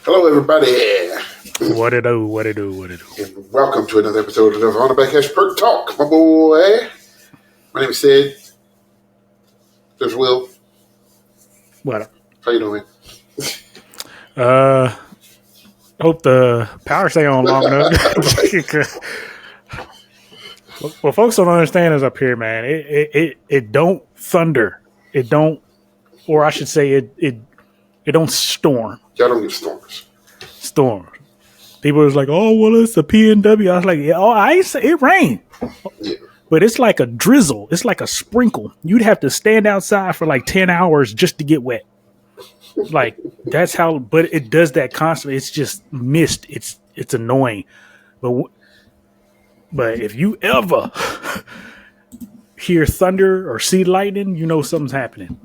Hello, everybody, What it do? What it do? What it do? and welcome to another episode of the On the Backhash Perc Talk, my boy. My name is Sid. There's Will. What? How you doing? Uh, hope the power stay on long enough. What folks don't understand is up here, man. It don't thunder. It don't, or I should say, it don't storm. Y'all don't get storms. Storm. People was like, oh well, it's a PNW. I was like, yeah, oh, I ain't say it rained. Yeah. But it's like a drizzle. It's like a sprinkle. You'd have to stand outside for like 10 hours just to get wet. Like that's how, but it does that constantly. It's just mist. It's annoying. But if you ever hear thunder or see lightning, you know something's happening.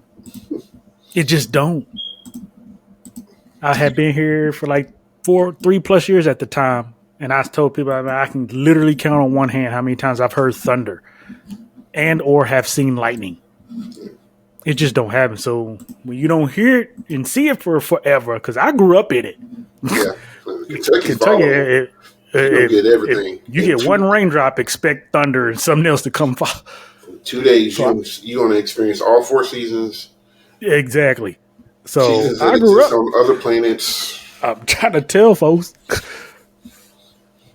It just don't. I had been here for like 3+ years at the time, and I told people I can literally count on one hand how many times I've heard thunder and or have seen lightning. It just don't happen. So when you don't hear it and see it for forever, because I grew up in it. Yeah. Kentucky, you get everything. You get one raindrop, expect thunder and something else to come fall. 2 days, you're going to experience all 4 seasons. Exactly. So Seasons that I grew exist up on other planets. I'm trying to tell folks.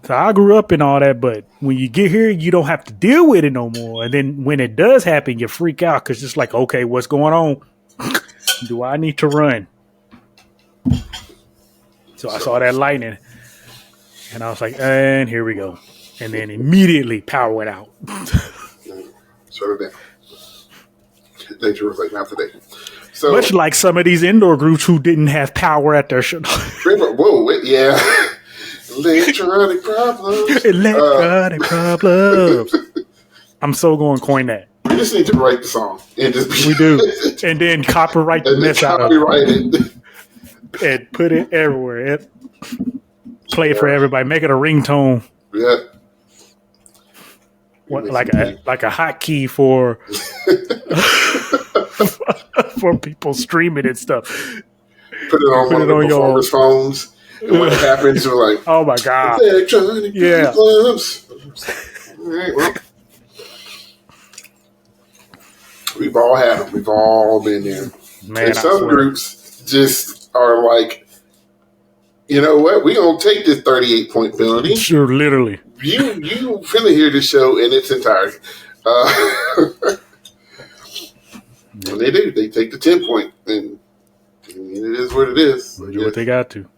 So I grew up in all that, but when you get here, you don't have to deal with it no more. And then when it does happen, you freak out because it's like, okay, what's going on? Do I need to run? So I saw that lightning, and I was like, and here we go. And then immediately power went out. Shut it down. Nature was like, not today. So, much like some of these indoor groups who didn't have power at their show. Whoa, yeah. Electronic problems. Electronic problems. I'm so going to coin that. We just need to write the song. And just we do. And then copyright the mess out of it. And put it everywhere. Play it for everybody. Make it a ringtone. Yeah. What, like a hotkey for for people streaming and stuff. Put it on one of the performers' phones. And when it happens, you're like, oh my God. Electronic clubs. All right, well. We've all had them. We've all been there. Man, and some groups just are like, you know what? We're going to take this 38-point penalty. Sure, literally. You finna hear this show in its entirety. And they do. They take the 10-point, and it is what it is. Do what they got to.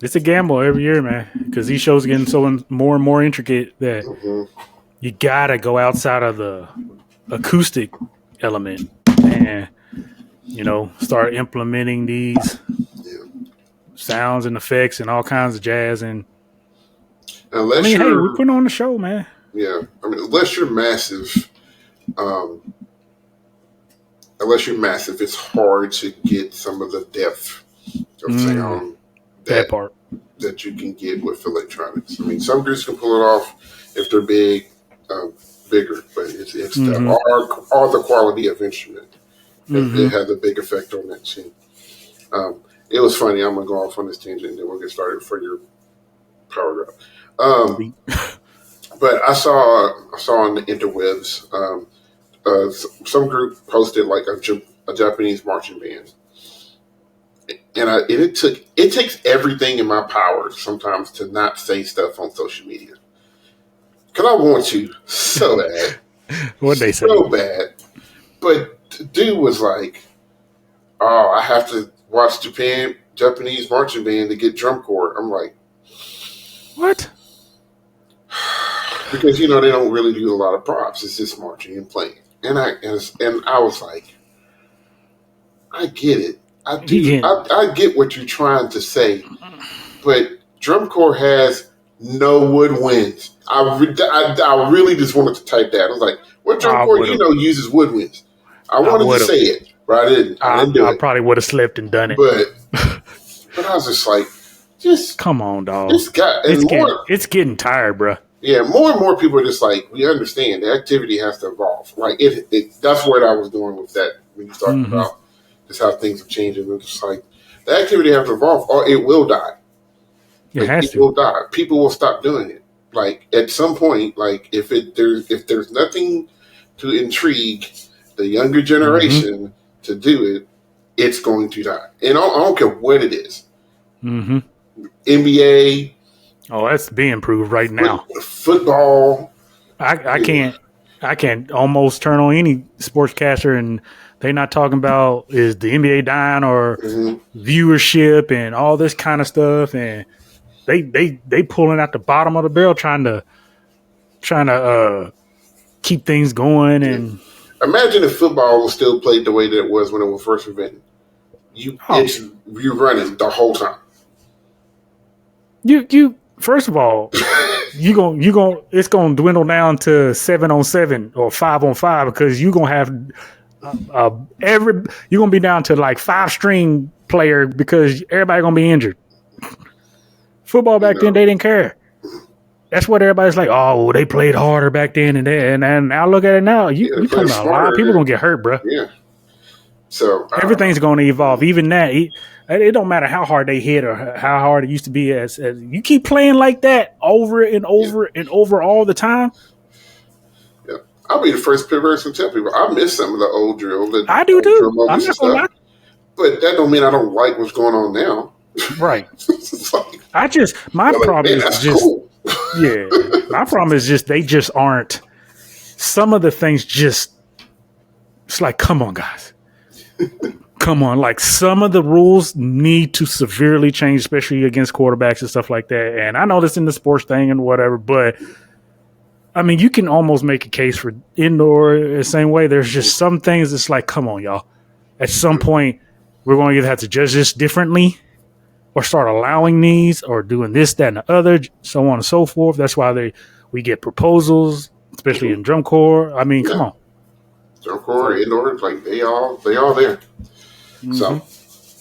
It's a gamble every year, man, because these shows are getting so more and more intricate that you gotta go outside of the acoustic element and start implementing these sounds and effects and all kinds of jazz. And unless hey, we're putting on the show, man. Yeah, unless you're massive, it's hard to get some of the depth of sound that part that you can get with electronics. Some groups can pull it off if they're bigger, but it's the quality of instrument. It has a big effect on that too. It was funny. I'm gonna go off on this tangent, and then we'll get started for your power drop. But I saw on the interwebs, some group posted like a Japanese marching band, and it takes everything in my power sometimes to not say stuff on social media because I want to so bad. What'd they say? So bad, but the dude was like, "Oh, I have to watch Japanese marching band to get drum corps." I'm like, what? Because they don't really do a lot of props. It's just marching and playing. And I was like, I get it. I do. I get what you're trying to say, but drum corps has no woodwinds. I really just wanted to type that. I was like, what drum corps uses woodwinds? I wanted to say it, but I didn't. I didn't do it. I probably would have slipped and done it. But I was just like, just come on, dog. It's getting tired, bro. Yeah, more and more people are just like, we understand the activity has to evolve. Like that's where I was going with that when you talked about Just how things have changed, and it's just like the activity has to evolve, or it will die. It has It to. will die. People will stop doing it. Like at some point, like if there's nothing to intrigue the younger Mm-hmm. generation to do it, it's going to die. And I don't care what it is. Mm-hmm. NBA, Oh, that's being improved right now. football. I You know, can't almost turn on any sportscaster and they're not talking about is the NBA dying or mhm. viewership and all this kind of stuff, and they pulling out the bottom of the barrel trying to keep things going. Yeah. And Imagine if football was still played the way that it was when it was first invented. oh, You running the whole time. you first of all, you going it's gonna dwindle down to 7-on-7 or 5-on-5 because you gonna have every you're gonna be down to like 5 string player because everybody gonna be injured. Football You back then know, they didn't care. That's what everybody's like. Oh, they played harder back then and now look at it now. You yeah, they you play talking about a lot of people smarter. gonna get hurt, bro. Yeah. So I don't Everything's know. going to evolve. Even that, it don't matter how hard they hit or how hard it used to be. As you keep playing like that over and Yeah, over and over all the time, yeah. I'll be the first person to tell people I miss some of the old drill, the I do old drill too. I'm moments and not gonna lie. stuff. But that don't mean I don't like what's going on now. Right. It's like, My they're like, problem man, is that's just cool. yeah. My problem is just they just aren't. Some of the things just it's like, come on, guys. Come on, like some of the rules need to severely change, especially against quarterbacks and stuff like that. And I know this in the sports thing and whatever, but I mean, you can almost make a case for indoor the same way. There's just some things that's like, come on, y'all. At some point, we're going to either have to judge this differently or start allowing these or doing this, that, and the other, so on and so forth. That's why we get proposals, especially Mhm. in drum corps. I mean, come Yeah. on. Drum corps, So, indoor, like they all there. mm-hmm. So,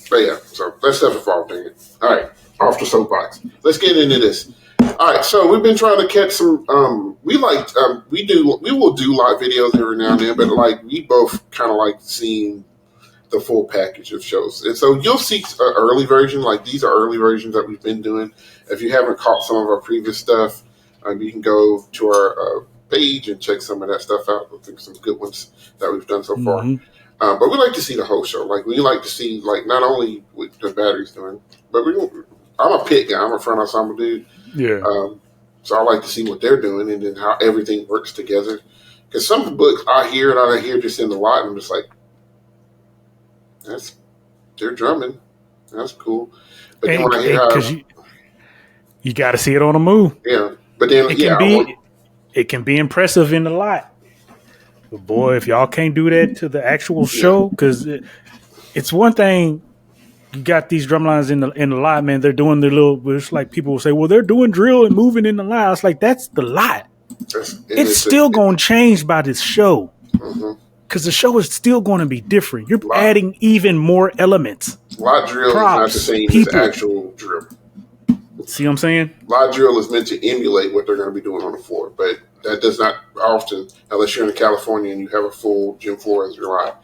but yeah, so that stuff involved in it. All right, off the soapbox. Let's get into this. All right, so we've been trying to catch some. We will do live videos every now and then, but like we both kind of like seeing the full package of shows, and so you'll see an early version. Like these are early versions that we've been doing. If you haven't caught some of our previous stuff, you can go to our page and check some of that stuff out. I think some good ones that we've done so far. Mm-hmm. But we like to see the whole show. Like we like to see like not only what the battery's doing, but I'm a pit guy. I'm a front ensemble dude. Yeah. So I like to see what they're doing and then how everything works together. Because some books I hear it, I hear just in the lot, and I'm just like, they're drumming, that's cool. But then when I hear Because how, you got to see it on the move. yeah, but then It yeah, can I want, be it can be impressive in the lot. But boy, if y'all can't do that to the actual yeah, show, because it's one thing you got these drum lines in the lot, man. They're doing their little. It's like people will say, "Well, they're doing drill and moving in the lot." It's like that's the lot. It's still going to change by this show mhm. because the show is still going to be different. You're lot adding even more elements, lot drill is not the props, same as people. actual drill. See what I'm saying? Lot drill is meant to emulate what they're going to be doing on the floor, but that does not often, unless you're in California and you have a full gym floor as your lot.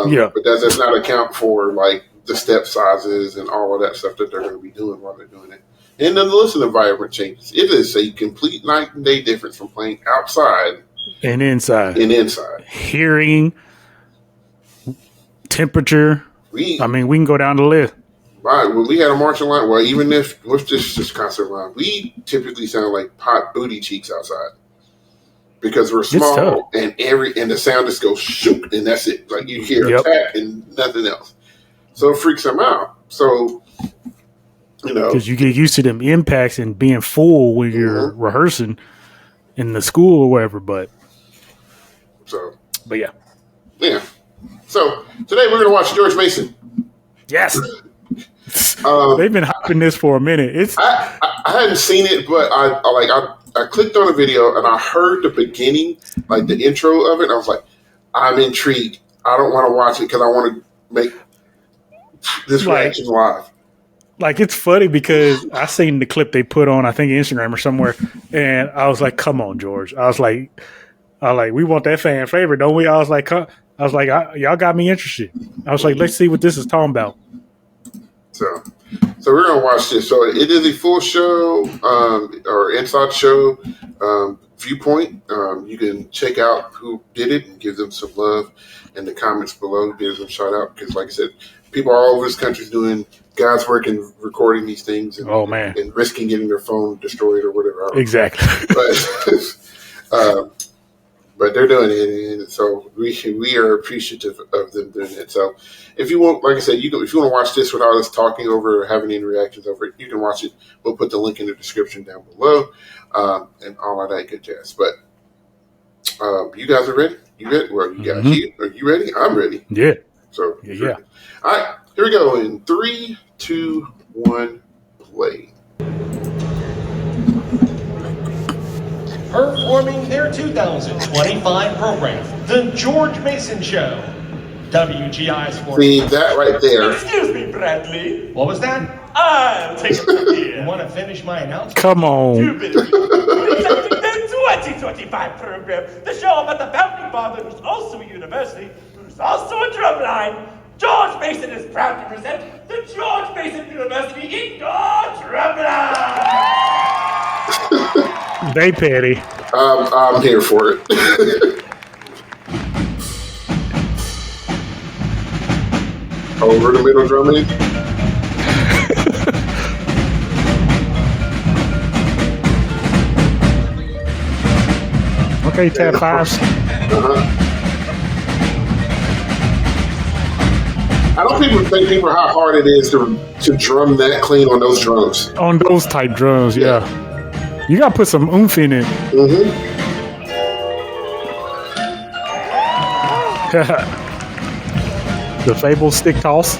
Yeah. But that does not account for like the step sizes and all of that stuff that they're going to be doing while they're doing it. And then the listening environment changes. It is a complete night and day difference from playing outside And inside, and inside. hearing, temperature. We I mean, we can go down the list. right when we had a marching line, well, even if with this concert line, we typically sound like pot booty cheeks outside because we're It's tough. small and the sound just goes shoot and that's it. Like you hear a Yep. tap and nothing else. So it freaks them out. So Because you get used to them impacts and being full when you're mhm. rehearsing in the school or wherever. But So yeah. yeah. So today we're gonna watch George Mason. Yes. Um, They've been hyping this for a minute. It's I hadn't seen it, but I clicked on the video and I heard the beginning, like the intro of it. And I was like, I'm intrigued. I don't want to watch it because I want to make this like reaction live. it's funny because I seen the clip they put on, I think Instagram or somewhere, and I was like, come on, George. I was like, we want that fan favorite, don't we? I was like, I was like, y'all got me interested. I was like, let's see what this is talking about. So we're gonna watch this. So it is a full show, or inside show viewpoint. You can check out who did it and give them some love in the comments below. Give them a shout out because, like I said, people all over this country doing God's work and recording these things, and, and risking getting their phone destroyed or whatever. Exactly. But they're doing it, and so we are appreciative of them doing it. So if you want, like I said, if you want to watch this without us talking over or having any reactions over it, you can watch it. We'll put the link in the description down below, and all of that good jazz. But you guys are ready? You ready? Well, you guys, are you ready? I'm ready. Yeah. So yeah. All right, here we go. In 3, 2, 1, play. Performing their 2025 program, The George Mason Show. WGI Sports. See that right there. Excuse me, Bradley. What was that? I'll take it from here. You want to finish my announcement? Come on. The 2025 program, the show about the founding father who's also a university, who's also a drumline. George Mason is proud to present the George Mason University Indoor Drumline. They petty. I'm here for it. Over the middle drumming. Okay, tab 5s. I don't think people how hard it is to drum that clean on those drums. On those type drums, yeah. You gotta put some oomph in it. The Fable stick toss.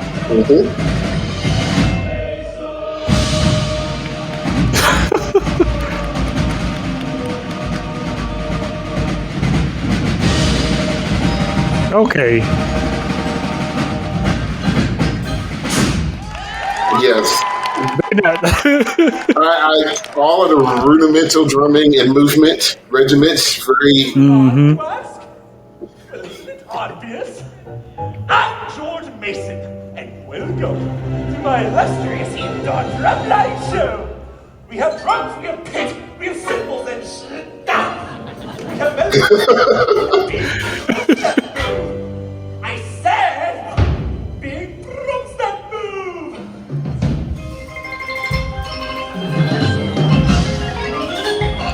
Okay. Yes. All of the rudimental drumming and movement regiments, very. Obvious. I'm George Mason, and welcome to my illustrious indoor drumline show. We have drums, we have picks, we have cymbals, and stuff. We have melodies. I said, big drums that move.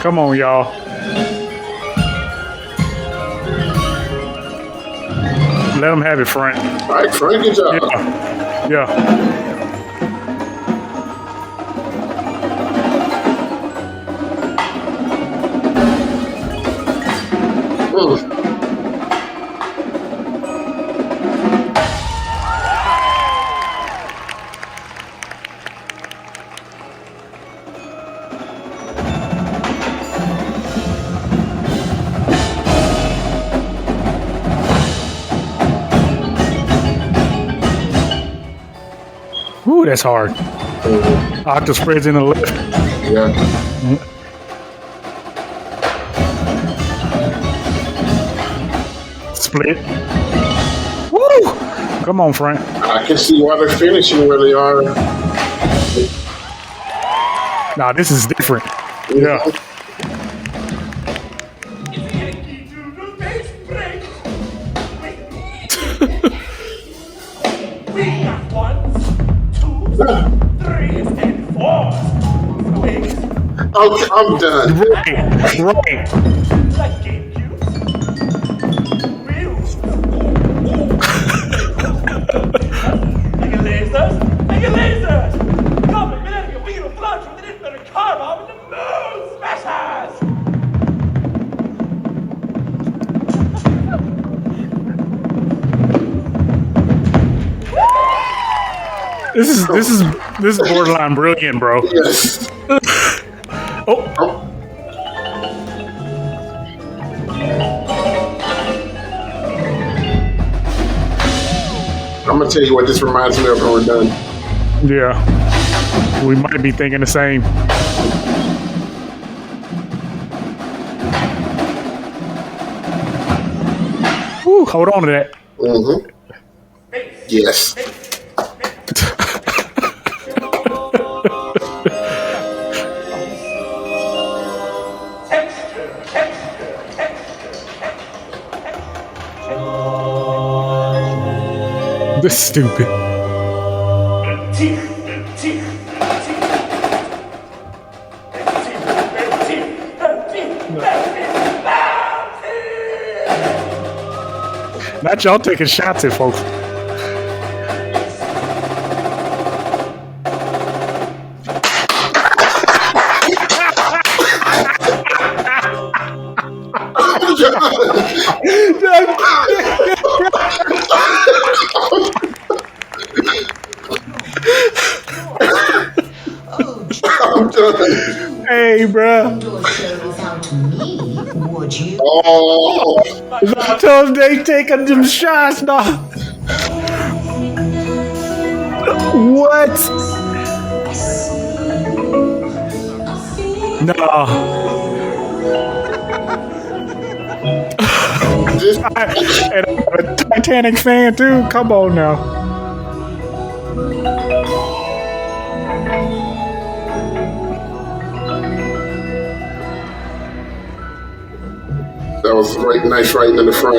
Come on, y'all. Let them have it, Frank. All right, Frank, good job. Yeah. Ooh, that's hard. Octave spreads in the left. Yeah. Split. Woo! Come on, Frank. I can see why they're finishing where they are. Nah, this is different. Yeah. We got 1s, 2s, 3s, and 4s. Wings. Okay, I'm done. Right. Like game cubes. Wheels. Like a lasers. Come and get a wheel of launch with an inverted car bomb and the moon smashers. This is borderline brilliant, bro. Yes. Oh. I'm gonna tell you what this reminds me of when we're done. Yeah. We might be thinking the same. Woo. Woo, hold on to that. Mm-hmm. Yes. This is stupid. Not y'all taking shots at folks. I'm done. Hey, bro. Without me, would you? Oh, I told them they taking them shots, dog. What? No. And I'm a Titanic fan too. Come on now. that was right, nice right in the front.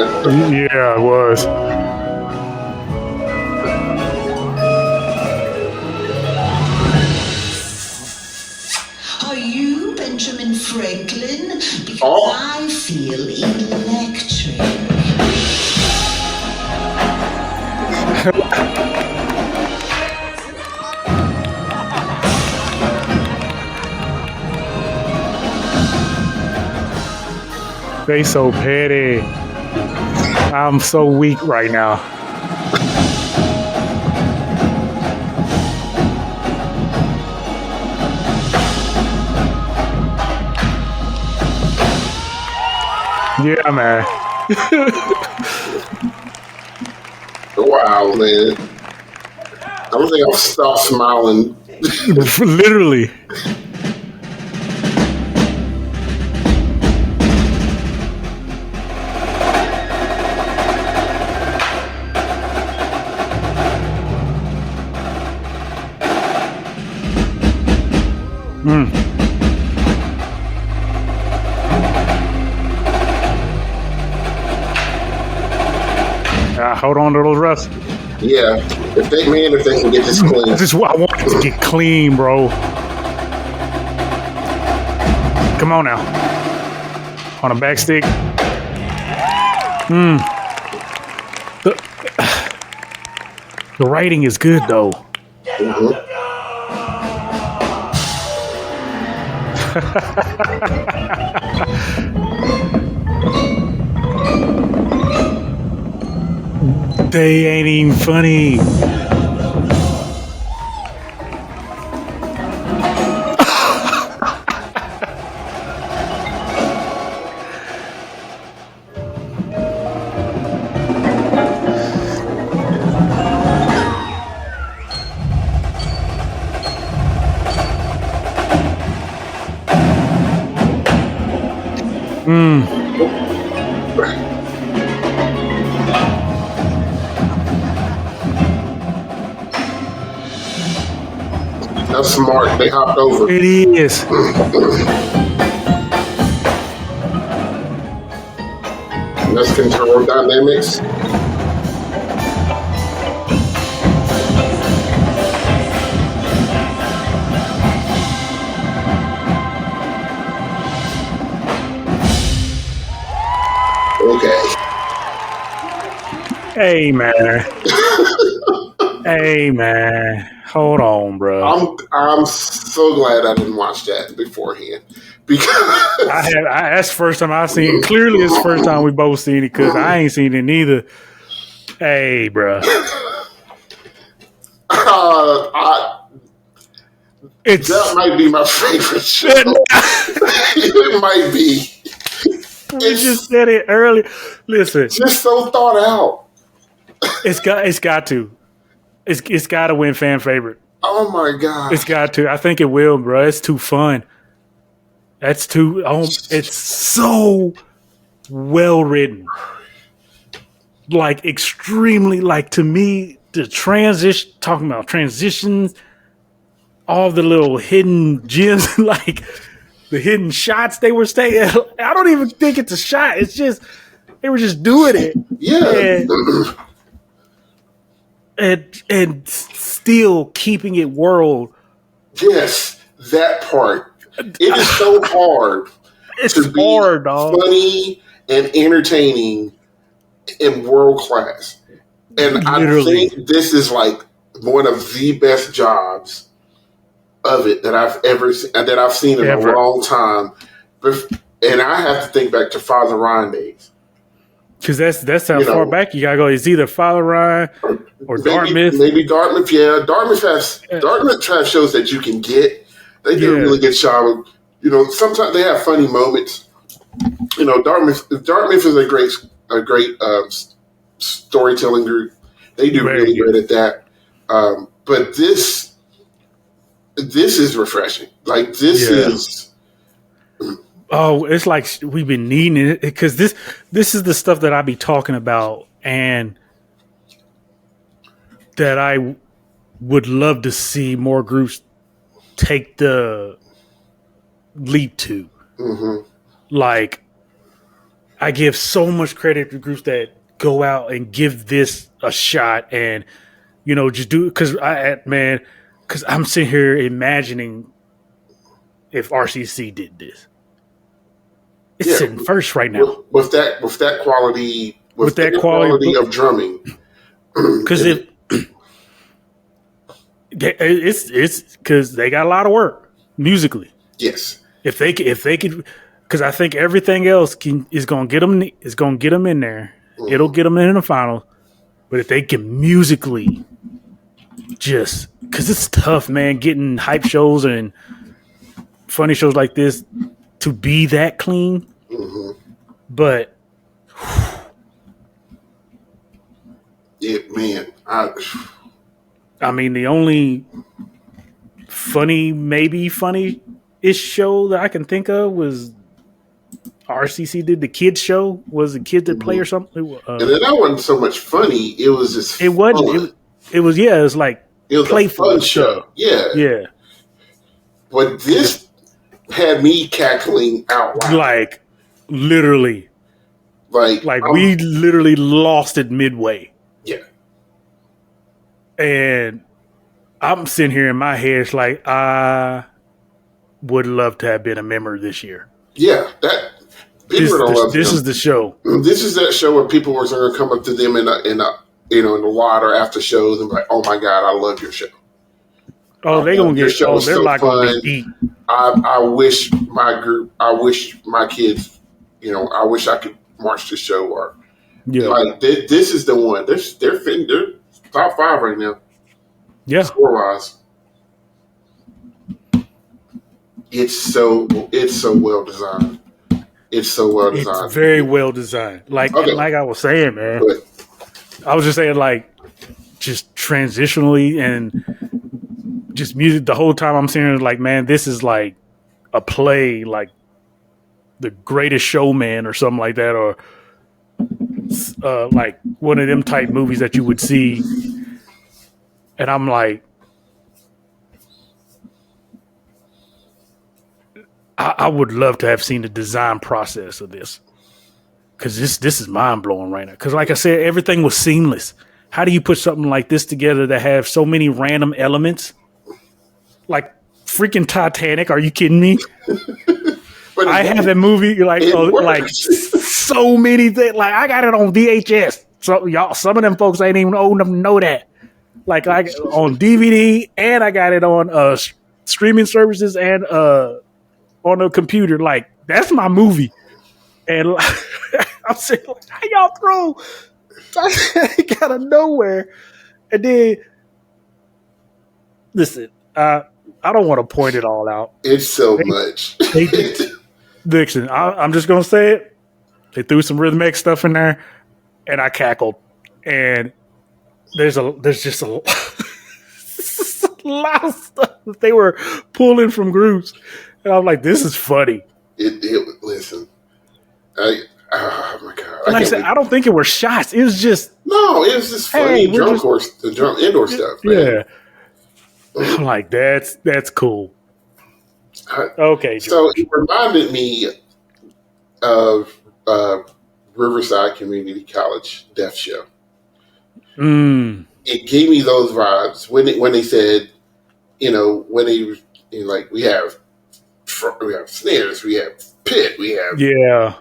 Yeah, it was. Are you Benjamin Franklin? Because Oh. I feel electric. They so petty. I'm so weak right now. Yeah, man. Wow, man. I don't think I'll stop smiling. Literally. Hold on to those refs. Yeah, if they can get this clean. This is what I want it to get clean, bro. Come on now. On a back stick. The writing is good though. Mhm. They ain't even funny. That's smart. They hopped over. It is. Let's control dynamics. Okay. Hey man. Hey man. Hold on, bro. I'm so glad I didn't watch that beforehand because That's the first time I seen it. Clearly, it's the first time we both seen it because I ain't seen it neither. Hey, bro. It's that might be my favorite show. It might be. we just said it earlier. Listen, Just so thought out. it's got to. It's got to win fan favorite. Oh my god. It's got to. I think it will, bro. It's too fun. That's too. It's so well written. like extremely, like to me, the transition, talking about transitions, all the little hidden gems, like the hidden shots they were saying. I don't even think it's a shot. It's just they were just doing it, Yeah. and still keeping it world. Yes, that part. It is so hard It's to be hard, dog. funny and entertaining and world class. And I Literally. think this is like one of the best jobs of it that I've ever seen, that I've seen in Ever. a long time. And I have to think back to Father Ryan days. Because that's how You far know, back you gotta go. It's either Father Ryan or Dartmouth. Maybe Dartmouth. Yeah, Dartmouth has shows that you can get. They do a Yeah. really good job of, sometimes they have funny moments. Dartmouth is a great storytelling group. They do Very really good. good at that. But this is refreshing. Like this Yeah. is Oh, it's like we've been needing it because this is the stuff that I be talking about and that I would love to see more groups take the leap to. mhm. Like, I give so much credit to groups that go out and give this a shot and, just do it because because I'm sitting here imagining if RCC did this. It's Yeah. sitting first right now. with that quality With that quality, of drumming. because it's because they got a lot of work musically. Yes. If they could, because I think everything else is going to get them in there. Mhm. It'll get them in the final. But if they can musically, just because it's tough, man, getting hype shows and funny shows like this to be that clean. Mhm. But Man, I mean, the only funny-ish show that I can think of was RCC did the kids show. Was the kids that play or something? and then that wasn't so much funny. It was just It wasn't. fun. It was yeah. It was like It was a playful fun and show. stuff. Yeah. Yeah, But this had me cackling out loud. like literally, Like we literally lost it midway, yeah. and I'm sitting here in my head. It's like I would love to have been a member this year. Yeah. That people don't love This him. is the show. This is that show where people were going to come up to them in the lot or after shows and be like, "Oh my God, I love your show." Oh, they're gonna Your get. show Oh, was they're so not gonna fun. be beat. I wish my kids, I wish I could watch the show or Yeah, like this is the one. They're top 5 right now, yeah. score wise. It's so well designed. It's so well designed. It's very well designed. Like Okay. like I was saying, man. But I was just saying, like, just transitionally and just music. The whole time I'm saying, like, man, this is like a play, like The Greatest Showman or something like that, or like one of them type movies that you would see. And I'm like, I would love to have seen the design process of this. Because this is mind blowing right now. Because like I said, everything was seamless. How do you put something like this together that have so many random elements? Like freaking Titanic? Are you kidding me? but I have that movie like it like works. so many things. Like I got it on VHS. So y'all, some of them folks ain't even old enough to know that. Like I on DVD and I got it on streaming services and on a computer. Like that's my movie. And I'm saying, like, how y'all throw Titanic out of nowhere? And then, listen, I don't want to point it all out. It's so much. They did. Listen, I'm just going to say it. They threw some rhythmic stuff in there, and I cackled. And there's just a lot of stuff that they were pulling from groups. And I'm like, this is funny. Listen. Oh my God. And like I said, I don't think it were shots. It was just No, it was just funny Hey, the drunk indoor stuff, man. yeah. I'm like, that's cool. Okay, So George. it reminded me of Riverside Community College Death Show. It gave me those vibes when they said, when like we have snares, we have pit, we have Yeah.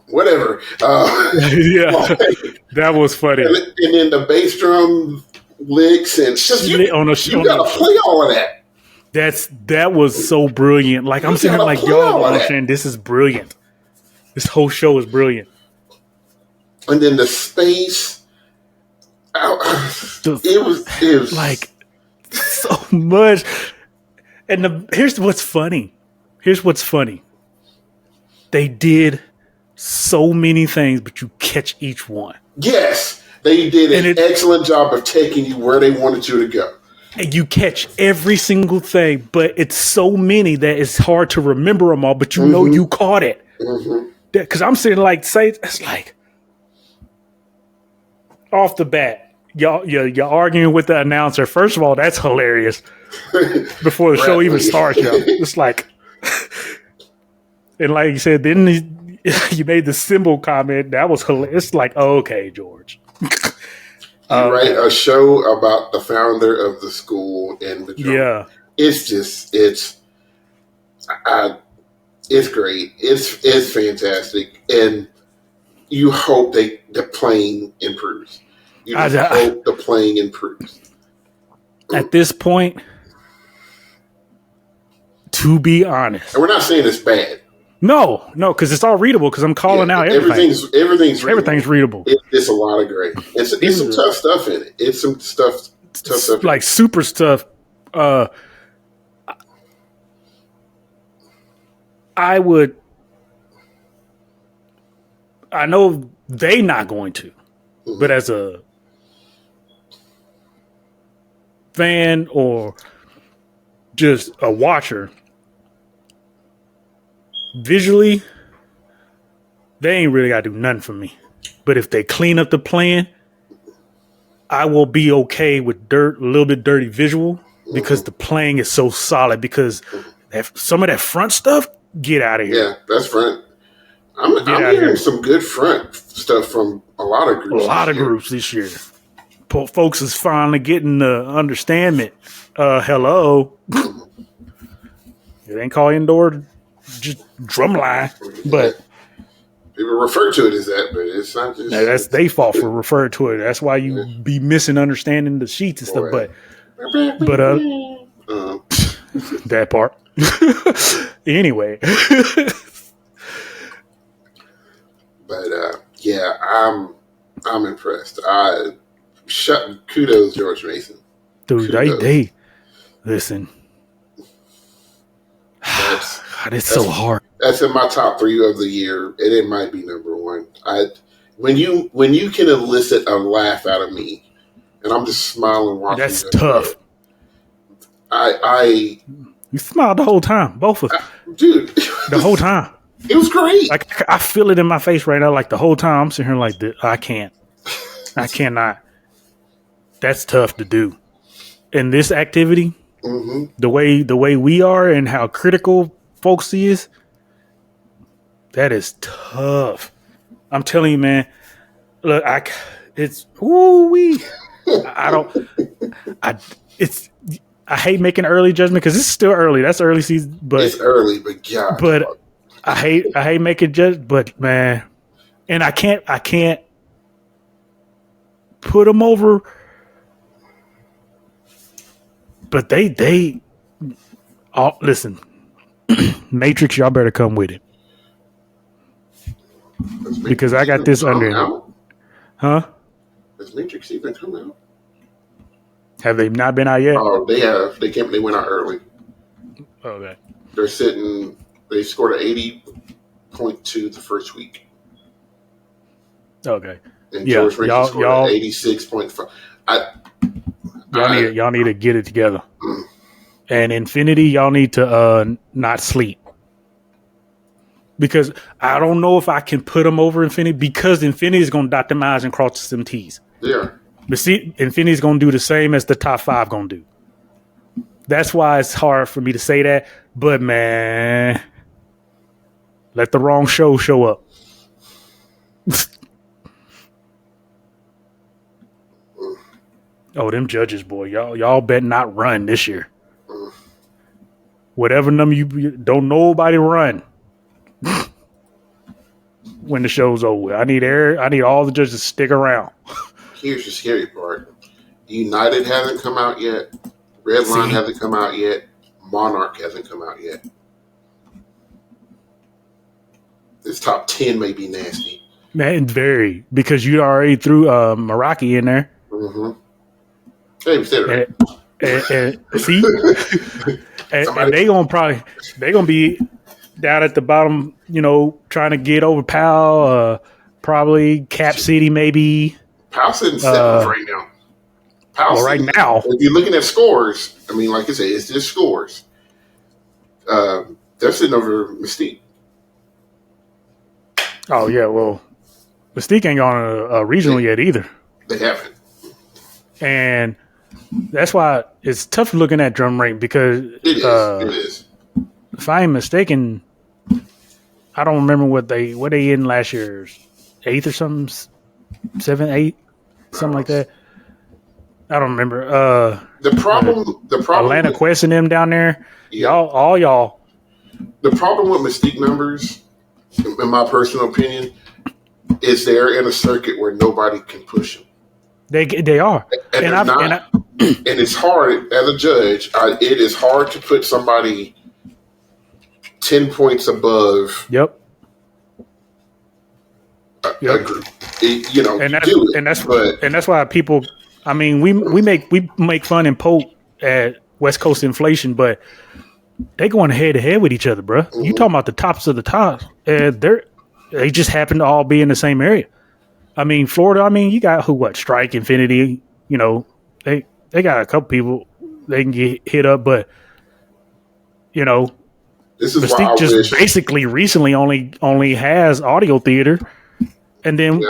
whatever. Yeah. That was funny. And then the bass drum licks and just you gotta play all of that. That was so brilliant. Like I'm sitting here like, y'all understand this is brilliant. This whole show is brilliant. And then the space. It was like so much. And here's what's funny. They did so many things, but you catch each one. Yes, they did an excellent job of taking you where they wanted you to go. And you catch every single thing, but it's so many that it's hard to remember them all, but you know you caught it. Because I'm sitting like, it's like, off the bat, you're arguing with the announcer. First of all, that's hilarious. Before the show even starts, y'all. It's like, and like you said, then you made the symbol comment. That was hilarious. It's like, okay, George. You write a show about the founder of the school and the drum. Yeah. It's great. It's fantastic. And you hope the playing improves. You hope the playing improves. At this point, to be honest. And we're not saying it's bad. No, because it's all readable because I'm calling out everything. Everything's readable. It's a lot of great. It's some tough stuff in it. It's some tough stuff. Like super stuff. I know they not going to, but as a fan or just a watcher, visually, they ain't really got to do nothing for me. But if they clean up the plan, I will be okay with a little bit dirty visual because the playing is so solid. Because some of that front stuff, get out of here. Yeah, that's front. I'm hearing some good front stuff from a lot of groups. Groups this year. Folks is finally getting the understanding. Hello. It ain't called indoor just drumline, but people refer to it as that, but it's not just. That's their fault for referring to it. That's why you be missing understanding the sheets and stuff. But that part. Anyway. But yeah, I'm impressed. Kudos, George Mason. Dude, they listen. It's so hard. That's in my top 3 of the year, and it might be number 1. When you can elicit a laugh out of me, and I'm just smiling watching. That's tough. You smiled the whole time, both of them, dude. The whole time. It was great. Like I feel it in my face right now. Like the whole time I'm sitting here like this. I cannot. That's tough to do. In this activity, the way we are and how critical folks is, that is tough. I'm telling you, man. Look, it's woo-wee. I hate making early judgment because it's still early. That's early season, but it's early. But God, but I hate making judgment. But man, and I can't put them over. But they listen, Matrix, y'all better come with it. Because I got this under. Huh? Has Matrix even come out? Have they not been out yet? Oh, they have. They went out early. Okay. They scored an 80.2 the first week. Okay. And George Mason scored an 86.5. Y'all need to get it together. And Infinity, y'all need to not sleep. because I don't know if I can put them over Infinity because Infinity is going to dot them I's and cross them T's. Yeah. But see, Infinity's going to do the same as the top 5 going to do. That's why it's hard for me to say that. But, man, let the wrong show up. Oh, them judges, boy. Y'all bet not run this year. Whatever number you don't nobody run when the show's over. I need all the judges to stick around. Here's the scary part. United hasn't come out yet. Red Line hasn't come out yet. Monarch hasn't come out yet. This top 10 may be nasty. Man, very. Because you already threw Meraki in there. Mm-hmm. Hey, and see? and they gonna be down at the bottom, trying to get over Powell, probably Cap City maybe. Powell's sitting 7th right now. Powell's right now. If you're looking at scores, I mean, like I said, it's just scores. They're sitting over Mystique. Oh, yeah, well, Mystique ain't on a regional yet either. They haven't. And that's why it's tough looking at drum rank because it is. If I ain't mistaken, I don't remember what they in last year's 8th or something, 7th, 8th, something like that. I don't remember. The problem Atlanta Quest and them down there, y'all. The problem with Mystique numbers, in my personal opinion, is they're in a circuit where nobody can push them. They are, and it's hard as a judge. It is hard to put somebody 10 points above. Yep. A group. And that's why people. I mean, we make fun and poke at West Coast inflation, but they going head to head with each other, bro. Mm-hmm. You talking about the tops of the tops, and they just happen to all be in the same area. I mean, Florida. I mean, you got Strike, Infinity. They got a couple people they can get hit up, but this is Mystique just basically recently only has audio theater, and then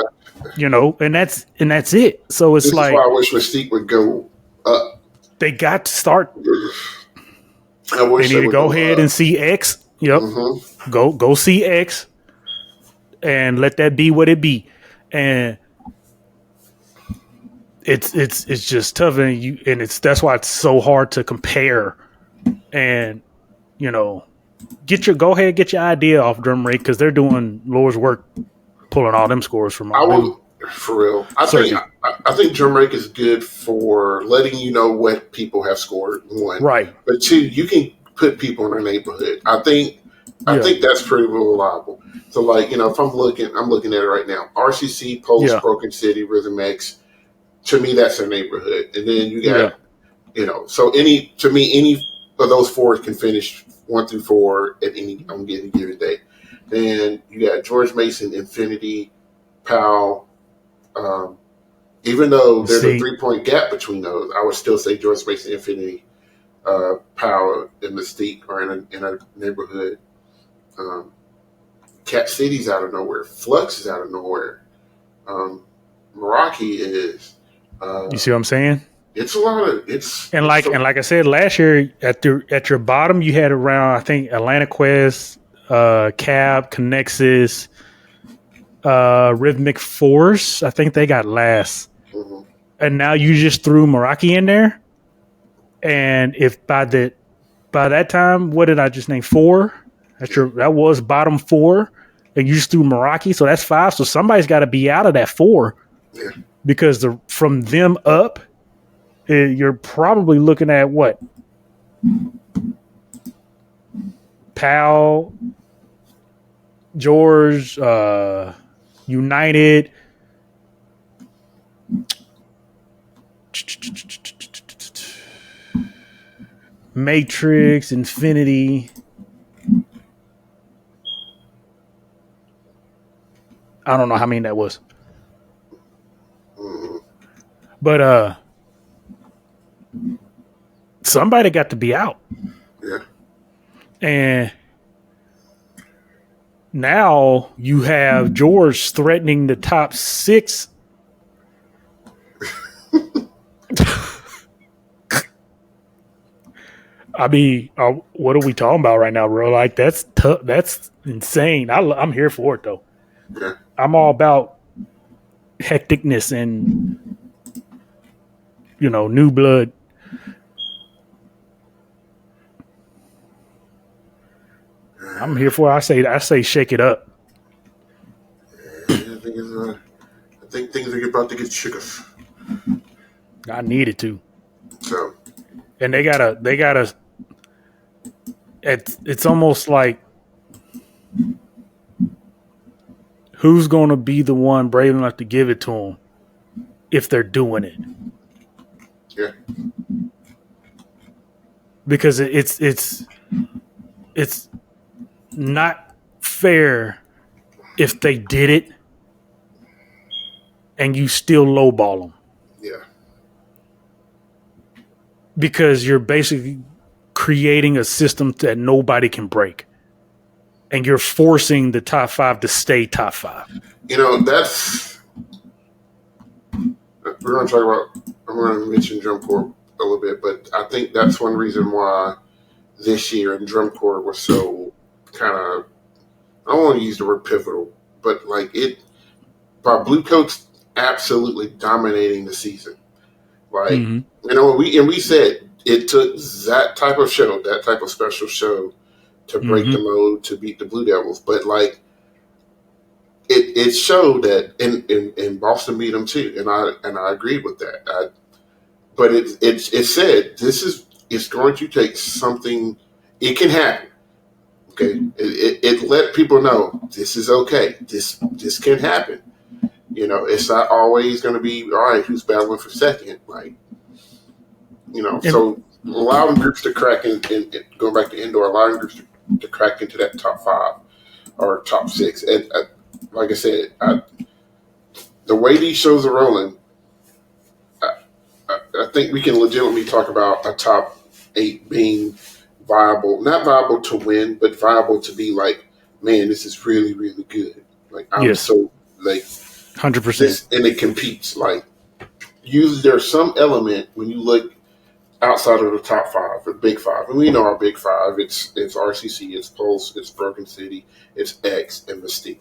and that's it. So it's this like is why I wish Mystique would go up. They got to start. They need to go ahead and see X. Yep, mm-hmm. Go see X, and let that be what it be. And it's just tough, and that's why it's so hard to compare. And get your idea off drum rate because they're doing Lord's work, pulling all them scores from. For real. I think drum rake is good for letting you know what people have scored. One, right, but two, you can put people in their neighborhood. I think that's pretty reliable. So, like, if I'm looking at it right now. RCC, Pulse, Broken City, Rhythm X. To me, that's their neighborhood, and then you got, so any of those 4 can finish 1 through 4 at any given day. Then you got George Mason, Infinity, Powell. Even though there's a 3-point gap between those, I would still say George Mason, Infinity, Powell, and Mystique are in a neighborhood. Cap City's out of nowhere. Flux is out of nowhere. Meraki is. You see what I'm saying? It's a lot of and like I said last year at your bottom you had around I think Atlanta Quest, Cab, Connexus, Rhythmic Force. I think they got last. Mm-hmm. And now you just threw Meraki in there. And if by that time, what did I just name? 4? That was bottom 4. And you just threw Meraki, so that's 5. So somebody's got to be out of that 4. Yeah. Because from them up, you're probably looking at what? Powell, George, United, Matrix, Infinity. I don't know how many that was. But somebody got to be out. Yeah. And Now you have George threatening the top 6. I mean, what are we talking about right now, bro? Like that's tough. That's insane. I'm here for it though. Yeah. I'm all about hecticness and new blood. I'm here for it. I say shake it up. I think things are about to get shook. I needed to. So And they gotta it's almost like who's gonna be the one brave enough to give it to them if they're doing it? yeah, Because it's not fair if they did it and you still lowball them. yeah, Because you're basically creating a system that nobody can break. And you're forcing the top 5 to stay top 5. that's we're going to talk about. I'm going to mention drum corps a little bit, but I think that's one reason why this year in drum corps was so kind of. I don't want to use the word pivotal, but like it by Blue Coats absolutely dominating the season. Like we said it took that type of show, that type of special show, to break the mode to beat the Blue Devils. But like it showed that in Boston beat them too, and I agreed with that. But it said it's going to take something. It can happen. Okay, it let people know this is okay. This can happen. It's not always going to be all right. Who's battling for second? Like, so allowing groups to crack in going back to indoor, allowing groups to crack into that top 5 or top 6. And like I said, the way these shows are rolling, I think we can legitimately talk about a top 8 being viable, not viable to win, but viable to be like, man, this is really, really good. Like, I'm so like 100%. And it competes. Like, there's some element when you look outside of the top 5, the big 5, and we know our big 5. It's RCC, it's Pulse, it's Broken City, it's X, and Mystique.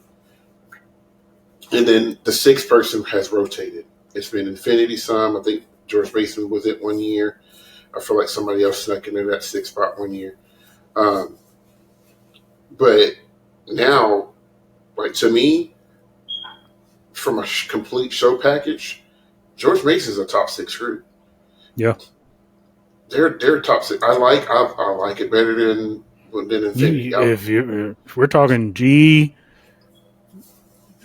And then the 6th person has rotated. It's been Infinity some. I think George Mason was it one year. I feel like somebody else snuck into that 6th spot one year. But now, like, to me, from a complete show package, George Mason's a top 6 group. Yeah. They're top 6. I like it better than Infinity. If we're talking G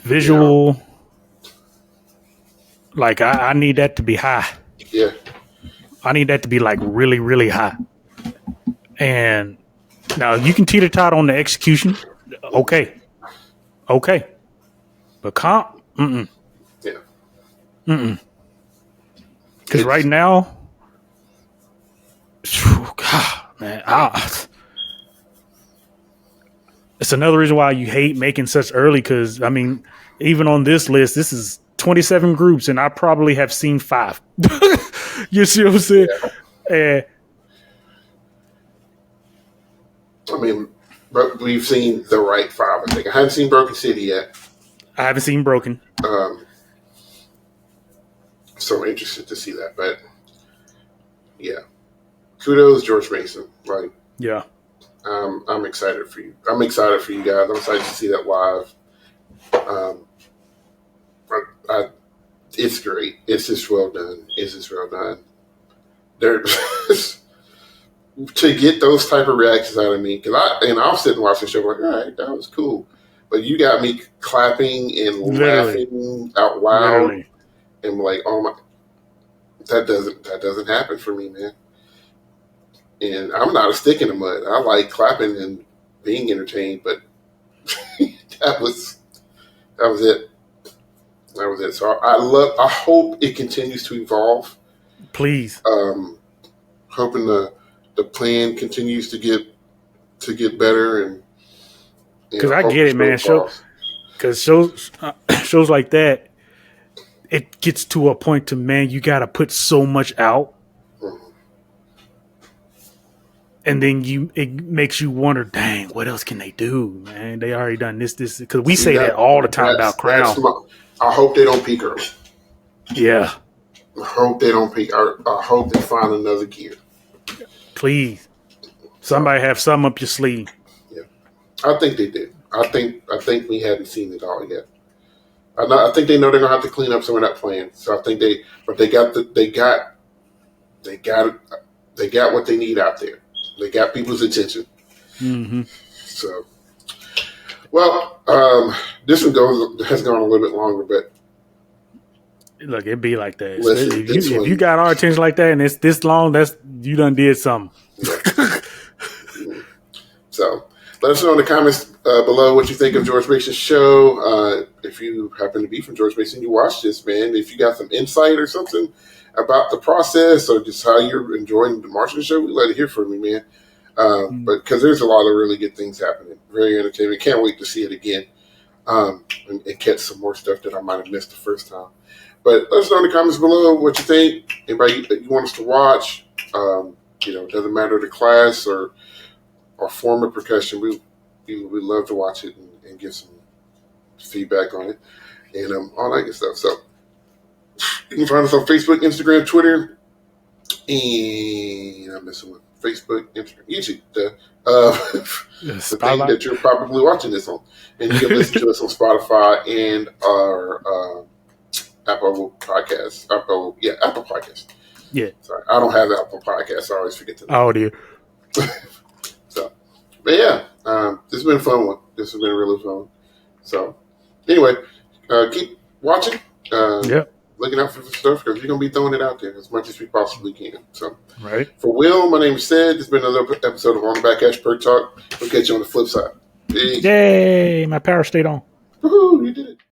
visual, like I need that to be high. Yeah. I need that to be like really, really high. And now you can teeter tot on the execution. Okay. But comp, Yeah. Because right now, God, man, it's another reason why you hate making such early. Because I mean, even on this list, this is 27 groups, and I probably have seen 5. You see what I'm saying? Yeah. I mean, but we've seen the right 5. I think I haven't seen Broken City yet. I haven't seen Broken. So I'm interested to see that, but yeah, kudos George Mason. Like, Yeah. I'm excited for you. I'm excited for you guys. I'm excited to see that live. It's great. It's just well done. There, to get those type of reactions out of me, because I'll sit and watch the show like, all right, that was cool, but you got me clapping and laughing out loud, and like, oh my, that doesn't happen for me, man. And I'm not a stick in the mud. I like clapping and being entertained, but that was it. That was it. So I hope it continues to evolve. Please. Hoping the plan continues to get better Because I get it, man. Because shows like that, it gets to a point to, man, you got to put so much out. And then it makes you wonder, dang, what else can they do, man? They already done this, because we say that all the time about Crown. I hope they don't peak early. Yeah. I hope they don't peak. I hope they find another gear. Please, somebody have something up your sleeve. Yeah, I think they did. I think we haven't seen it all yet. I think they know they're gonna have to clean up some of that plan. So I think they got what they need out there. They got people's attention. Mm-hmm. So, well, this one has gone a little bit longer, but look, it'd be like that. Listen, if you got our attention like that and it's this long, that's you done did something. Yeah. So, let us know in the comments below what you think of George Mason's show. If you happen to be from George Mason, you watch this, man. If you got some insight or something about the process or just how you're enjoying the Martian show, we'd like to hear from you, man. But because there's a lot of really good things happening. Very entertaining. Can't wait to see it again and catch some more stuff that I might have missed the first time. But let us know in the comments below what you think. Anybody that you want us to watch. It doesn't matter the class or form of percussion. We love to watch it and give some feedback on it and all that good stuff. So you can find us on Facebook, Instagram, Twitter, and I'm messing with Facebook, Instagram, YouTube, the thing that you're probably watching this on. And you can listen to us on Spotify and our Apple Podcasts. Apple Podcasts. Yeah. Sorry, I don't have Apple Podcasts. I always forget to. Oh, dear. So, but yeah, this has been a fun one. This has been a really fun one. So, anyway, keep watching. Looking out for stuff because we're going to be throwing it out there as much as we possibly can. So, right. For Will, my name is Sid. This has been another episode of On the Backash Perc Talk. We'll catch you on the flip side. Peace. Yay! My power stayed on. Woohoo! You did it.